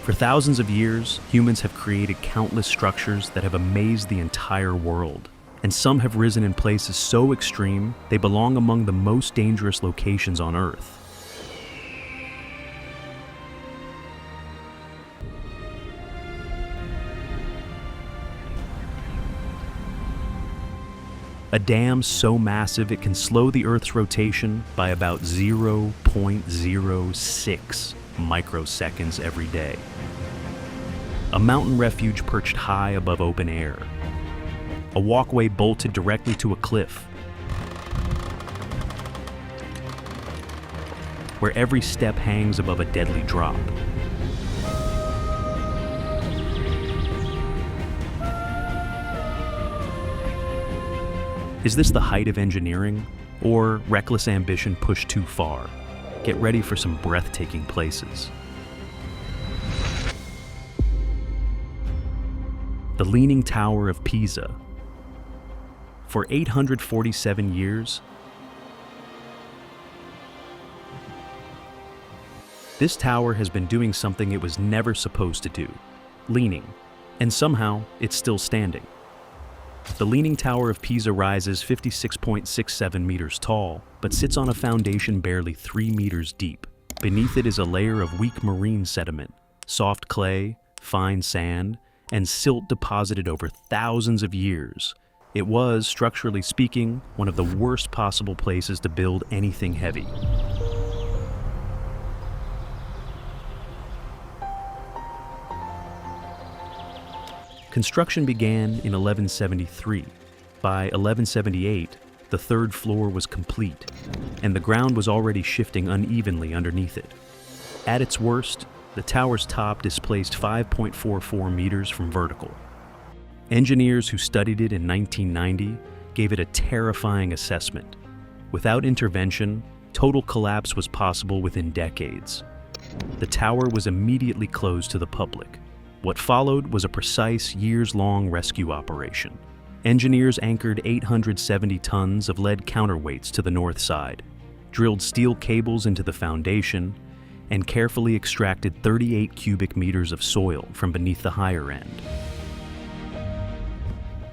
For thousands of years, humans have created countless structures that have amazed the entire world, and some have risen in places so extreme they belong among the most dangerous locations on Earth. A dam so massive it can slow the Earth's rotation by about 0.06 microseconds every day. A mountain refuge perched high above open air. A walkway bolted directly to a cliff, where every step hangs above a deadly drop. Is this the height of engineering, or reckless ambition pushed too far? Get ready for some breathtaking places. The Leaning Tower of Pisa. For 847 years, this tower has been doing something it was never supposed to do, leaning, and somehow it's still standing. The Leaning Tower of Pisa rises 56.67 meters tall, but sits on a foundation barely 3 meters deep. Beneath it is a layer of weak marine sediment, soft clay, fine sand, and silt deposited over thousands of years. It was, structurally speaking, one of the worst possible places to build anything heavy. Construction began in 1173. By 1178, the third floor was complete, and the ground was already shifting unevenly underneath it. At its worst, the tower's top displaced 5.44 meters from vertical. Engineers who studied it in 1990 gave it a terrifying assessment. Without intervention, total collapse was possible within decades. The tower was immediately closed to the public. What followed was a precise, years-long rescue operation. Engineers anchored 870 tons of lead counterweights to the north side, drilled steel cables into the foundation, and carefully extracted 38 cubic meters of soil from beneath the higher end.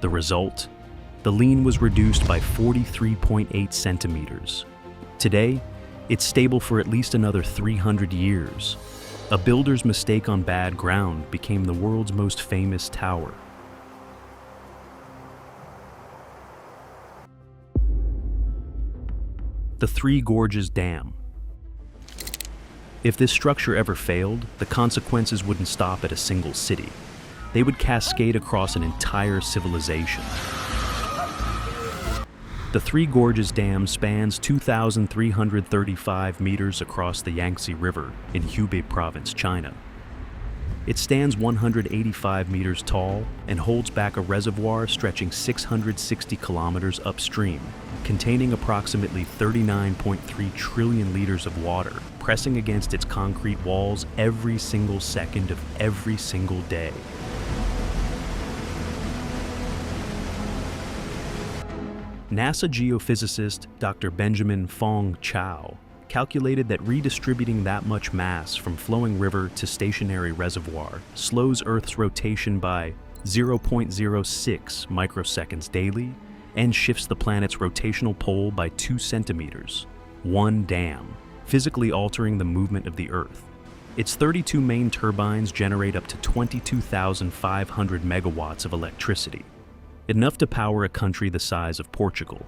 The result? The lean was reduced by 43.8 centimeters. Today, it's stable for at least another 300 years. A builder's mistake on bad ground became the world's most famous tower. The Three Gorges Dam. If this structure ever failed, the consequences wouldn't stop at a single city. They would cascade across an entire civilization. The Three Gorges Dam spans 2,335 meters across the Yangtze River in Hubei Province, China. It stands 185 meters tall and holds back a reservoir stretching 660 kilometers upstream, containing approximately 39.3 trillion liters of water, pressing against its concrete walls every single second of every single day. NASA geophysicist Dr. Benjamin Fong Chao calculated that redistributing that much mass from flowing river to stationary reservoir slows Earth's rotation by 0.06 microseconds daily and shifts the planet's rotational pole by 2 centimeters. One dam, physically altering the movement of the Earth. Its 32 main turbines generate up to 22,500 megawatts of electricity, enough to power a country the size of Portugal.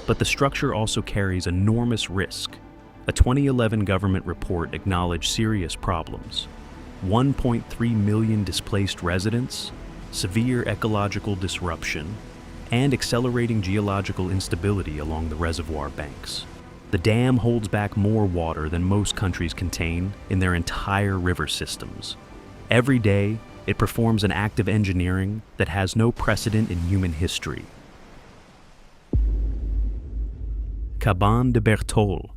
But the structure also carries enormous risk. A 2011 government report acknowledged serious problems: 1.3 million displaced residents, severe ecological disruption, and accelerating geological instability along the reservoir banks. The dam holds back more water than most countries contain in their entire river systems. Every day, it performs an act of engineering that has no precedent in human history. Cabane de Bertol.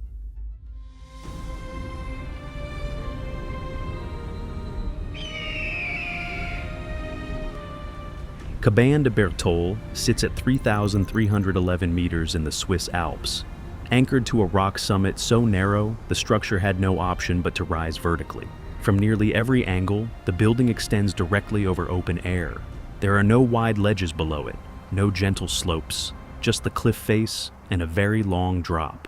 Cabane de Bertol sits at 3,311 meters in the Swiss Alps. Anchored to a rock summit so narrow, the structure had no option but to rise vertically. From nearly every angle, the building extends directly over open air. There are no wide ledges below it, no gentle slopes, just the cliff face and a very long drop.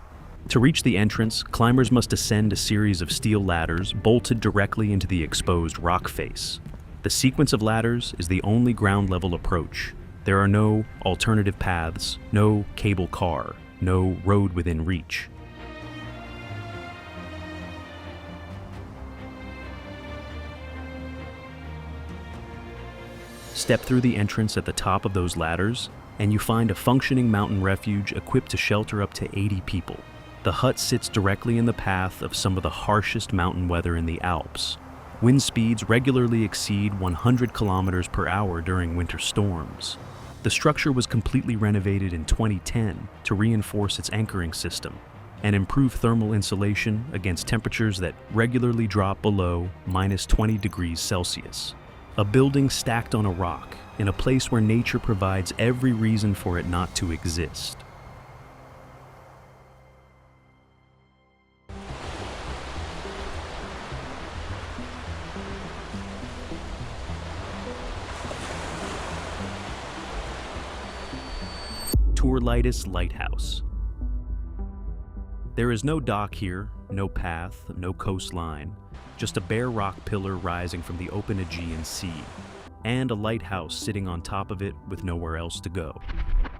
To reach the entrance, climbers must ascend a series of steel ladders bolted directly into the exposed rock face. The sequence of ladders is the only ground-level approach. There are no alternative paths, no cable car, no road within reach. Step through the entrance at the top of those ladders, and you find a functioning mountain refuge equipped to shelter up to 80 people. The hut sits directly in the path of some of the harshest mountain weather in the Alps. Wind speeds regularly exceed 100 kilometers per hour during winter storms. The structure was completely renovated in 2010 to reinforce its anchoring system and improve thermal insulation against temperatures that regularly drop below -20 degrees Celsius. A building stacked on a rock in a place where nature provides every reason for it not to exist. Tourlitis Lighthouse. There is no dock here, no path, no coastline, just a bare rock pillar rising from the open Aegean Sea, and a lighthouse sitting on top of it with nowhere else to go.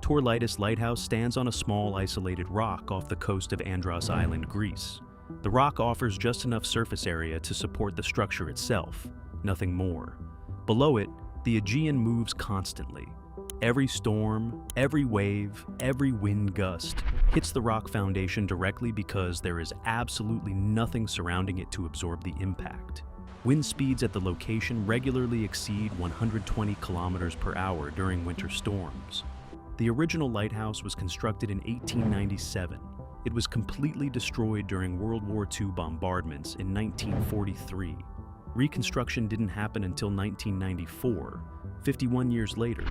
Tourlitis Lighthouse stands on a small isolated rock off the coast of Andros Island, Greece. The rock offers just enough surface area to support the structure itself, nothing more. Below it, the Aegean moves constantly. Every storm, every wave, every wind gust hits the rock foundation directly because there is absolutely nothing surrounding it to absorb the impact. Wind speeds at the location regularly exceed 120 kilometers per hour during winter storms. The original lighthouse was constructed in 1897. It was completely destroyed during World War II bombardments in 1943. Reconstruction didn't happen until 1994, 51 years later,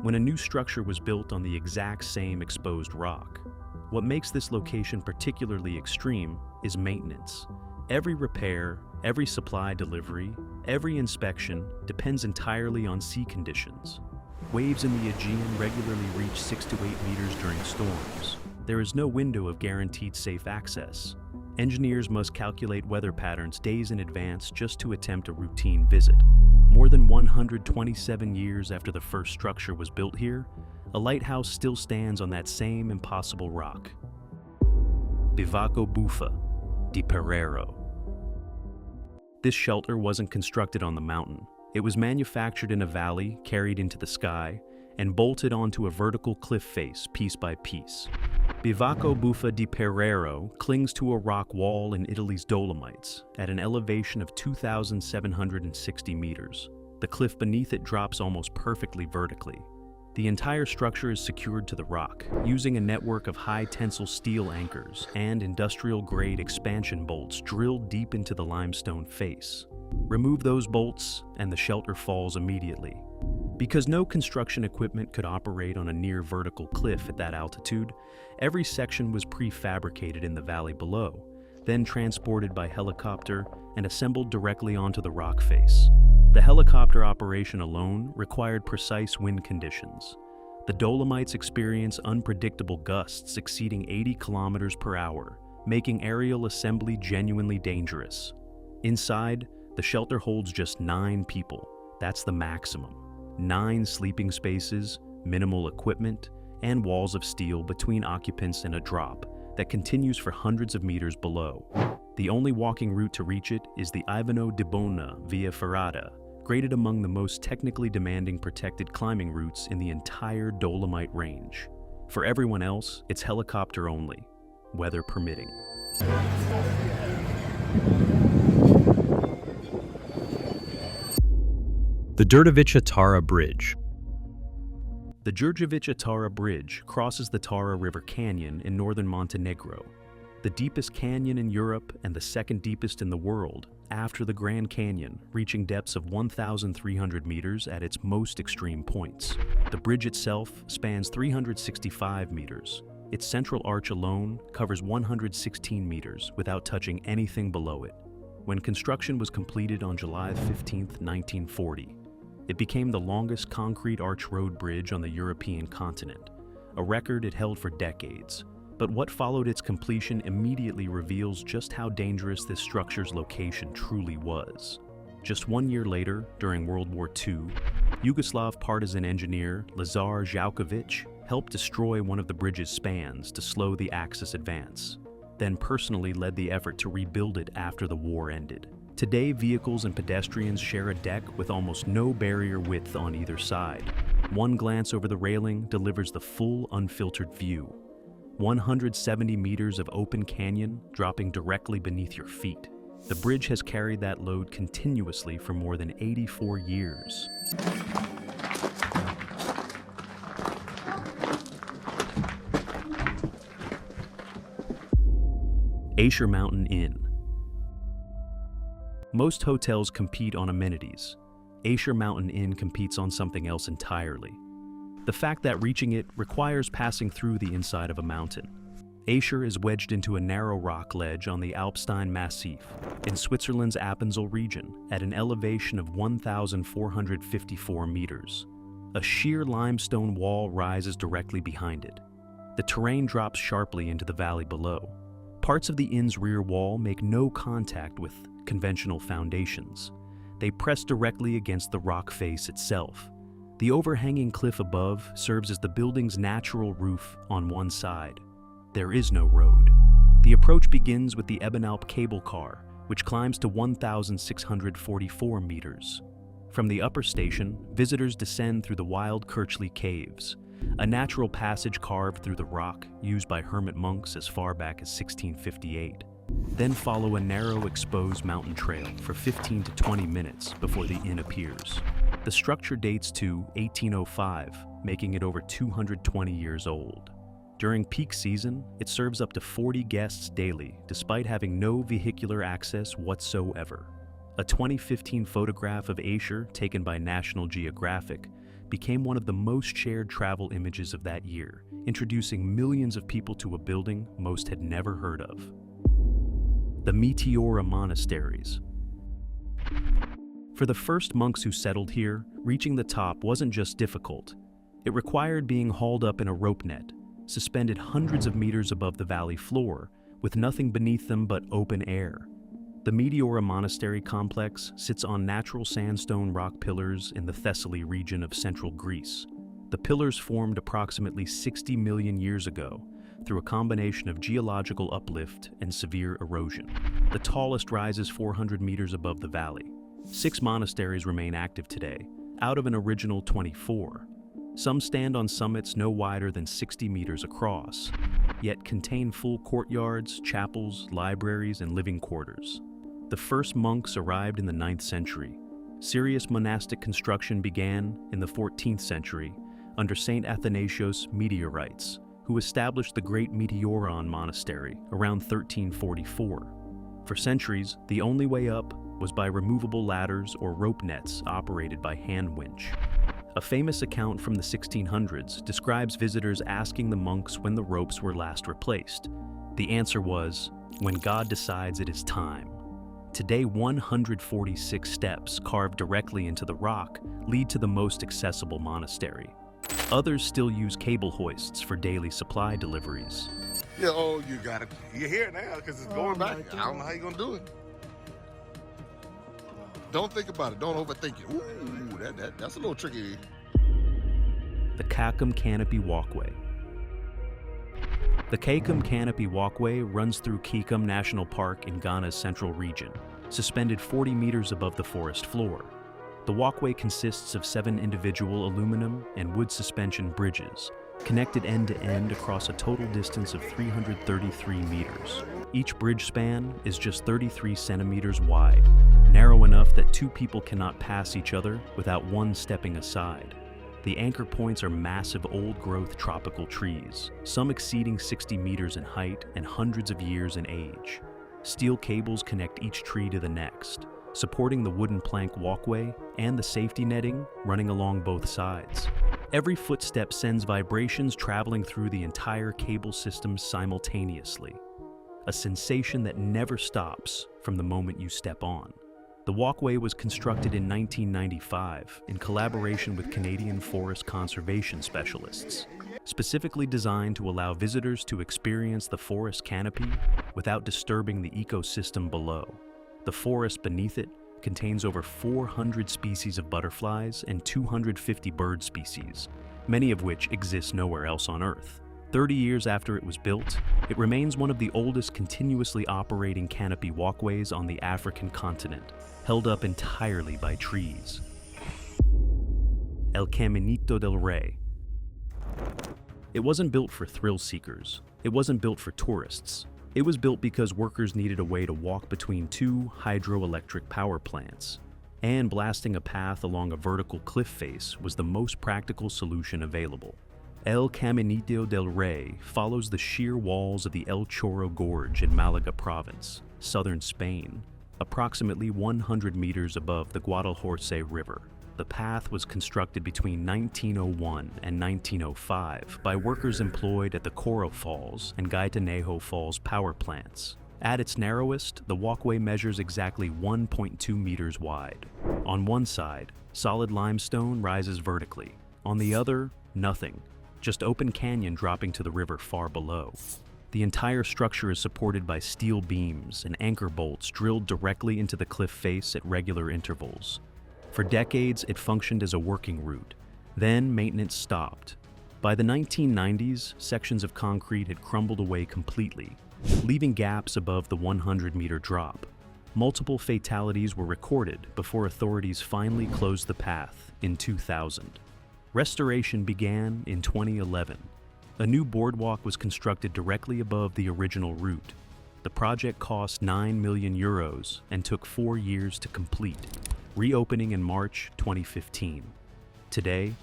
when a new structure was built on the exact same exposed rock. What makes this location particularly extreme is maintenance. Every repair, every supply delivery, every inspection depends entirely on sea conditions. Waves in the Aegean regularly reach 6 to 8 meters during storms. There is no window of guaranteed safe access. Engineers must calculate weather patterns days in advance just to attempt a routine visit. More than 127 years after the first structure was built here, a lighthouse still stands on that same impossible rock. Bivacco Buffa di Perrero. This shelter wasn't constructed on the mountain. It was manufactured in a valley, carried into the sky, and bolted onto a vertical cliff face piece by piece. Bivacco Buffa di Perrero clings to a rock wall in Italy's Dolomites at an elevation of 2,760 meters. The cliff beneath it drops almost perfectly vertically. The entire structure is secured to the rock, using a network of high-tensile steel anchors and industrial-grade expansion bolts drilled deep into the limestone face. Remove those bolts, and the shelter falls immediately. Because no construction equipment could operate on a near-vertical cliff at that altitude, every section was prefabricated in the valley below, then transported by helicopter and assembled directly onto the rock face. The helicopter operation alone required precise wind conditions. The Dolomites experience unpredictable gusts exceeding 80 kilometers per hour, making aerial assembly genuinely dangerous. Inside, the shelter holds just 9 people. That's the maximum. 9 sleeping spaces, minimal equipment, and walls of steel between occupants and a drop that continues for hundreds of meters below. The only walking route to reach it is the Ivano di Bona via Ferrata, graded among the most technically demanding protected climbing routes in the entire Dolomite range. For everyone else, it's helicopter only, weather permitting. The Đurđevića Tara Bridge. The Đurđevića Tara Bridge crosses the Tara River Canyon in northern Montenegro, the deepest canyon in Europe and the second deepest in the world, after the Grand Canyon, reaching depths of 1,300 meters at its most extreme points. The bridge itself spans 365 meters. Its central arch alone covers 116 meters without touching anything below it. When construction was completed on July 15, 1940, it became the longest concrete arch road bridge on the European continent, a record it held for decades. But what followed its completion immediately reveals just how dangerous this structure's location truly was. Just 1 year later, during World War II, Yugoslav partisan engineer Lazar Đurđevića helped destroy one of the bridge's spans to slow the Axis advance, then personally led the effort to rebuild it after the war ended. Today, vehicles and pedestrians share a deck with almost no barrier width on either side. One glance over the railing delivers the full, unfiltered view. 170 meters of open canyon dropping directly beneath your feet. The bridge has carried that load continuously for more than 84 years. Aescher Mountain Inn. Most hotels compete on amenities. Aescher Mountain Inn competes on something else entirely. The fact that reaching it requires passing through the inside of a mountain. Aescher is wedged into a narrow rock ledge on the Alpstein Massif in Switzerland's Appenzell region at an elevation of 1,454 meters. A sheer limestone wall rises directly behind it. The terrain drops sharply into the valley below. Parts of the inn's rear wall make no contact with conventional foundations. They press directly against the rock face itself. The overhanging cliff above serves as the building's natural roof on one side. There is no road. The approach begins with the Ebenalp cable car, which climbs to 1,644 meters. From the upper station, visitors descend through the wild Kirchley Caves, a natural passage carved through the rock used by hermit monks as far back as 1658. Then follow a narrow, exposed mountain trail for 15 to 20 minutes before the inn appears. The structure dates to 1805, making it over 220 years old. During peak season, it serves up to 40 guests daily, despite having no vehicular access whatsoever. A 2015 photograph of Aescher, taken by National Geographic, became one of the most shared travel images of that year, introducing millions of people to a building most had never heard of. The Meteora Monasteries. For the first monks who settled here, reaching the top wasn't just difficult. It required being hauled up in a rope net, suspended hundreds of meters above the valley floor, with nothing beneath them but open air. The Meteora Monastery complex sits on natural sandstone rock pillars in the Thessaly region of central Greece. The pillars formed approximately 60 million years ago through a combination of geological uplift and severe erosion. The tallest rises 400 meters above the valley. 6 monasteries remain active today, out of an original 24. Some stand on summits no wider than 60 meters across, yet contain full courtyards, chapels, libraries, and living quarters. The first monks arrived in the 9th century. Serious monastic construction began in the 14th century under Saint Athanasius Meteorites, who established the great Meteora Monastery around 1344. For centuries, the only way up was by removable ladders or rope nets operated by hand winch. A famous account from the 1600s describes visitors asking the monks when the ropes were last replaced. The answer was, when God decides it is time. Today, 146 steps carved directly into the rock lead to the most accessible monastery. Others still use cable hoists for daily supply deliveries. Yeah, oh, you got it. You're here now because it's going back. I don't know how you're going to do it. Don't think about it. Don't overthink it. Ooh, that's a little tricky. The Kakum Canopy Walkway. The Kakum Canopy Walkway runs through Kakum National Park in Ghana's central region, suspended 40 meters above the forest floor. The walkway consists of 7 individual aluminum and wood suspension bridges, connected end to end across a total distance of 333 meters. Each bridge span is just 33 centimeters wide, narrow enough that 2 people cannot pass each other without one stepping aside. The anchor points are massive old-growth tropical trees, some exceeding 60 meters in height and hundreds of years in age. Steel cables connect each tree to the next, supporting the wooden plank walkway and the safety netting running along both sides. Every footstep sends vibrations traveling through the entire cable system simultaneously, a sensation that never stops from the moment you step on. The walkway was constructed in 1995 in collaboration with Canadian forest conservation specialists, specifically designed to allow visitors to experience the forest canopy without disturbing the ecosystem below. The forest beneath it contains over 400 species of butterflies and 250 bird species, many of which exist nowhere else on Earth. 30 years after it was built, it remains one of the oldest continuously operating canopy walkways on the African continent, held up entirely by trees. El Caminito del Rey. It wasn't built for thrill seekers. It wasn't built for tourists. It was built because workers needed a way to walk between two hydroelectric power plants, and blasting a path along a vertical cliff face was the most practical solution available. El Caminito del Rey follows the sheer walls of the El Chorro Gorge in Malaga province, southern Spain, approximately 100 meters above the Guadalhorce River. The path was constructed between 1901 and 1905 by workers employed at the Coro Falls and Gaitanejo Falls power plants. At its narrowest, the walkway measures exactly 1.2 meters wide. On one side, solid limestone rises vertically. On the other, nothing. Just open canyon dropping to the river far below. The entire structure is supported by steel beams and anchor bolts drilled directly into the cliff face at regular intervals. For decades, it functioned as a working route. Then maintenance stopped. By the 1990s, sections of concrete had crumbled away completely, leaving gaps above the 100-meter drop. Multiple fatalities were recorded before authorities finally closed the path in 2000. Restoration began in 2011. A new boardwalk was constructed directly above the original route. The project cost 9 million euros and took 4 years to complete, reopening in March 2015. Today,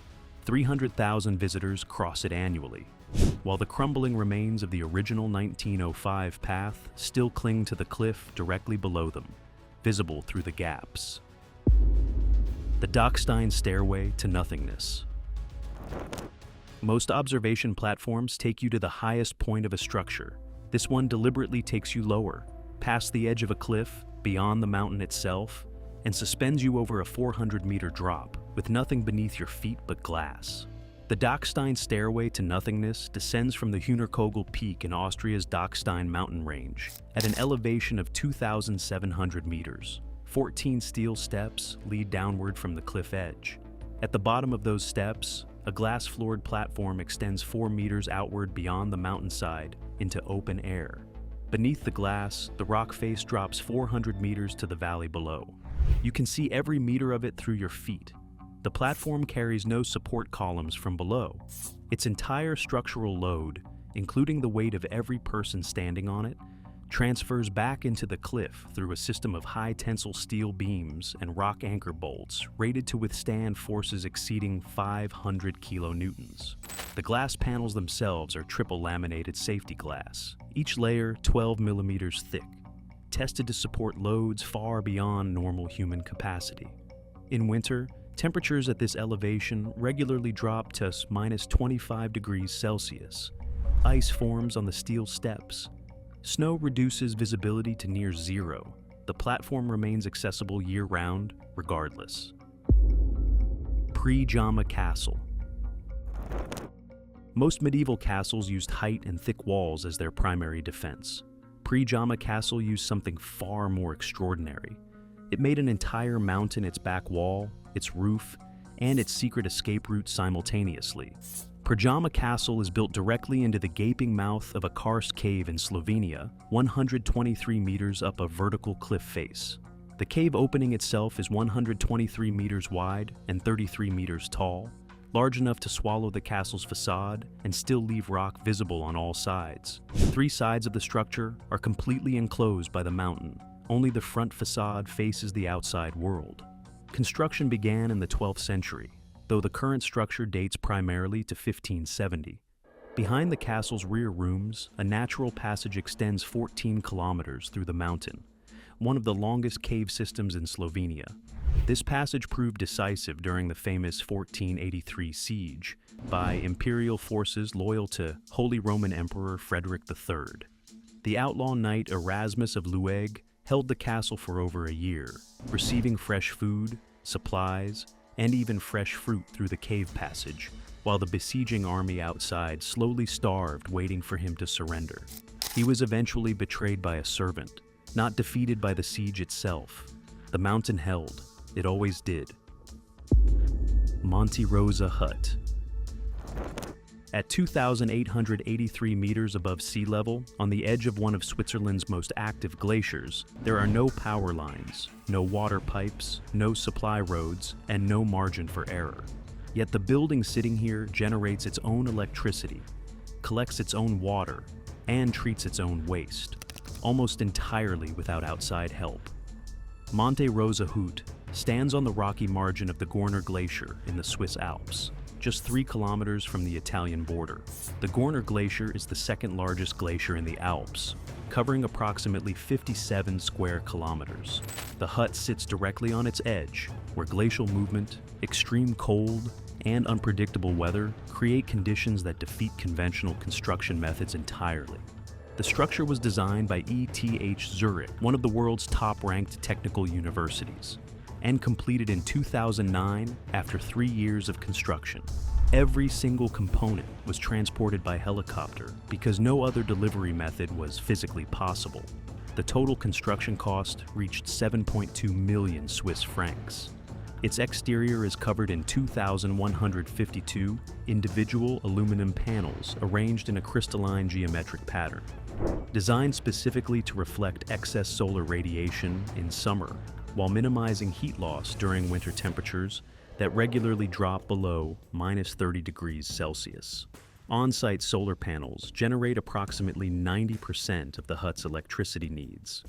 300,000 visitors cross it annually, while the crumbling remains of the original 1905 path still cling to the cliff directly below them, visible through the gaps. The Dachstein Stairway to Nothingness. Most observation platforms take you to the highest point of a structure. This one deliberately takes you lower, past the edge of a cliff, beyond the mountain itself, and suspends you over a 400-meter drop, with nothing beneath your feet but glass. The Dachstein Stairway to Nothingness descends from the Hühnerkogel Peak in Austria's Dachstein mountain range, at an elevation of 2,700 meters. 14 steel steps lead downward from the cliff edge. At the bottom of those steps, a glass-floored platform extends 4 meters outward beyond the mountainside into open air. Beneath the glass, the rock face drops 400 meters to the valley below. You can see every meter of it through your feet. The platform carries no support columns from below. Its entire structural load, including the weight of every person standing on it, transfers back into the cliff through a system of high-tensile steel beams and rock anchor bolts rated to withstand forces exceeding 500 kilonewtons. The glass panels themselves are triple laminated safety glass, each layer 12 millimeters thick, tested to support loads far beyond normal human capacity. In winter, temperatures at this elevation regularly drop to -25 degrees Celsius. Ice forms on the steel steps. Snow reduces visibility to near zero. The platform remains accessible year-round, regardless. Predjama Castle. Most medieval castles used height and thick walls as their primary defense. Predjama Castle used something far more extraordinary. It made an entire mountain its back wall, its roof, and its secret escape route simultaneously. Predjama Castle is built directly into the gaping mouth of a karst cave in Slovenia, 123 meters up a vertical cliff face. The cave opening itself is 123 meters wide and 33 meters tall, large enough to swallow the castle's facade and still leave rock visible on all sides. 3 sides of the structure are completely enclosed by the mountain. Only the front facade faces the outside world. Construction began in the 12th century, though the current structure dates primarily to 1570. Behind the castle's rear rooms, a natural passage extends 14 kilometers through the mountain, one of the longest cave systems in Slovenia. This passage proved decisive during the famous 1483 siege by imperial forces loyal to Holy Roman Emperor Frederick III. The outlaw knight Erasmus of Lueg held the castle for over a year, receiving fresh food, supplies, and even fresh fruit through the cave passage, while the besieging army outside slowly starved, waiting for him to surrender. He was eventually betrayed by a servant, not defeated by the siege itself. The mountain held. It always did. Monte Rosa Hut. At 2,883 meters above sea level, on the edge of one of Switzerland's most active glaciers, there are no power lines, no water pipes, no supply roads, and no margin for error. Yet the building sitting here generates its own electricity, collects its own water, and treats its own waste, almost entirely without outside help. Monte Rosa Hut stands on the rocky margin of the Gorner Glacier in the Swiss Alps, just 3 kilometers from the Italian border. The Gorner Glacier is the second largest glacier in the Alps, covering approximately 57 square kilometers. The hut sits directly on its edge, where glacial movement, extreme cold, and unpredictable weather create conditions that defeat conventional construction methods entirely. The structure was designed by ETH Zurich, one of the world's top-ranked technical universities, and completed in 2009 after 3 years of construction. Every single component was transported by helicopter because no other delivery method was physically possible. The total construction cost reached 7.2 million Swiss francs. Its exterior is covered in 2,152 individual aluminum panels arranged in a crystalline geometric pattern. Designed specifically to reflect excess solar radiation in summer, while minimizing heat loss during winter temperatures that regularly drop below -30 degrees Celsius. On-site solar panels generate approximately 90% of the hut's electricity needs.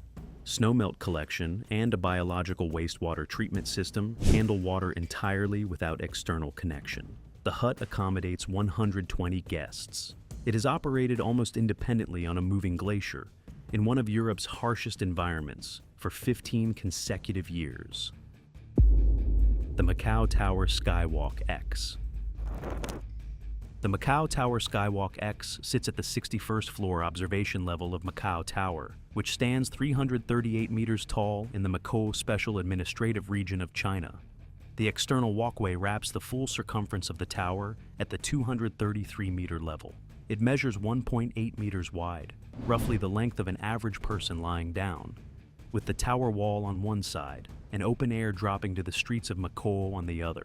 Snowmelt collection and a biological wastewater treatment system handle water entirely without external connection. The hut accommodates 120 guests. It is operated almost independently on a moving glacier in one of Europe's harshest environments for 15 consecutive years. The Macau Tower Skywalk X. The Macau Tower Skywalk X sits at the 61st floor observation level of Macau Tower, which stands 338 meters tall in the Macau Special Administrative Region of China. The external walkway wraps the full circumference of the tower at the 233-meter level. It measures 1.8 meters wide, roughly the length of an average person lying down, with the tower wall on one side and open air dropping to the streets of Macau on the other.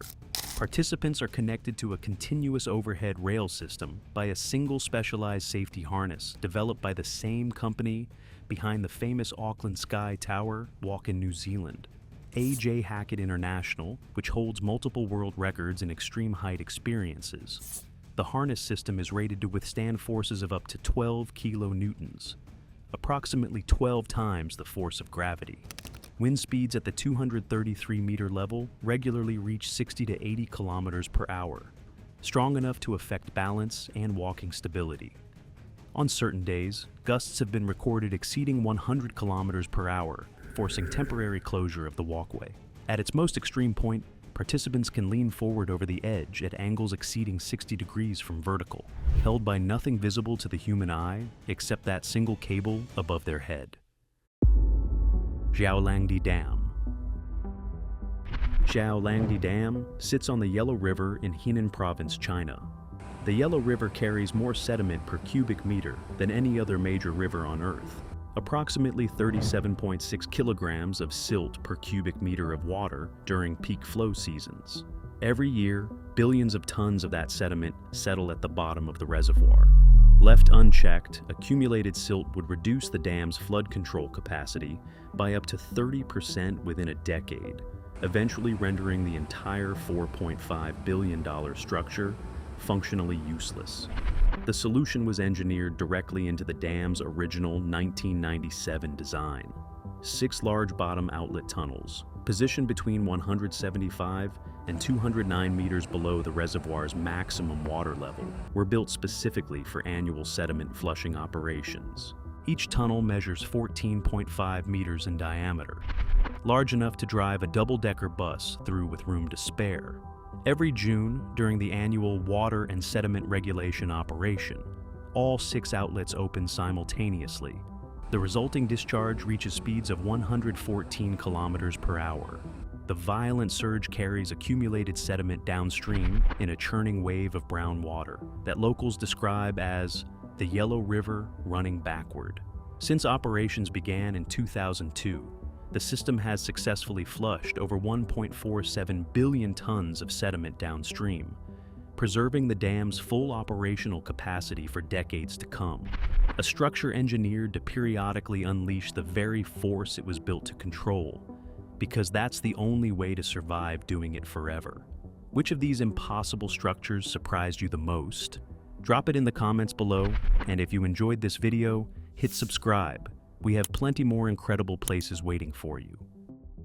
Participants are connected to a continuous overhead rail system by a single specialized safety harness developed by the same company behind the famous Auckland Sky Tower walk in New Zealand. A.J. Hackett International, which holds multiple world records in extreme height experiences. The harness system is rated to withstand forces of up to 12 kilonewtons, approximately 12 times the force of gravity. Wind speeds at the 233-meter level regularly reach 60 to 80 kilometers per hour, strong enough to affect balance and walking stability. On certain days, gusts have been recorded exceeding 100 kilometers per hour, forcing temporary closure of the walkway. At its most extreme point, participants can lean forward over the edge at angles exceeding 60 degrees from vertical, held by nothing visible to the human eye except that single cable above their head. Xiaolangdi Dam. Xiaolangdi Dam sits on the Yellow River in Henan Province, China. The Yellow River carries more sediment per cubic meter than any other major river on Earth, approximately 37.6 kilograms of silt per cubic meter of water during peak flow seasons. Every year, billions of tons of that sediment settle at the bottom of the reservoir. Left unchecked, accumulated silt would reduce the dam's flood control capacity by up to 30% within a decade, eventually rendering the entire $4.5 billion structure functionally useless. The solution was engineered directly into the dam's original 1997 design. 6 large bottom outlet tunnels, Positioned between 175 and 209 meters below the reservoir's maximum water level, were built specifically for annual sediment flushing operations. Each tunnel measures 14.5 meters in diameter, large enough to drive a double-decker bus through with room to spare. Every June, during the annual water and sediment regulation operation, all 6 outlets open simultaneously. The resulting discharge reaches speeds of 114 kilometers per hour. The violent surge carries accumulated sediment downstream in a churning wave of brown water that locals describe as the Yellow River running backward. Since operations began in 2002, the system has successfully flushed over 1.47 billion tons of sediment downstream, preserving the dam's full operational capacity for decades to come. A structure engineered to periodically unleash the very force it was built to control, because that's the only way to survive doing it forever. Which of these impossible structures surprised you the most? Drop it in the comments below, and if you enjoyed this video, hit subscribe. We have plenty more incredible places waiting for you.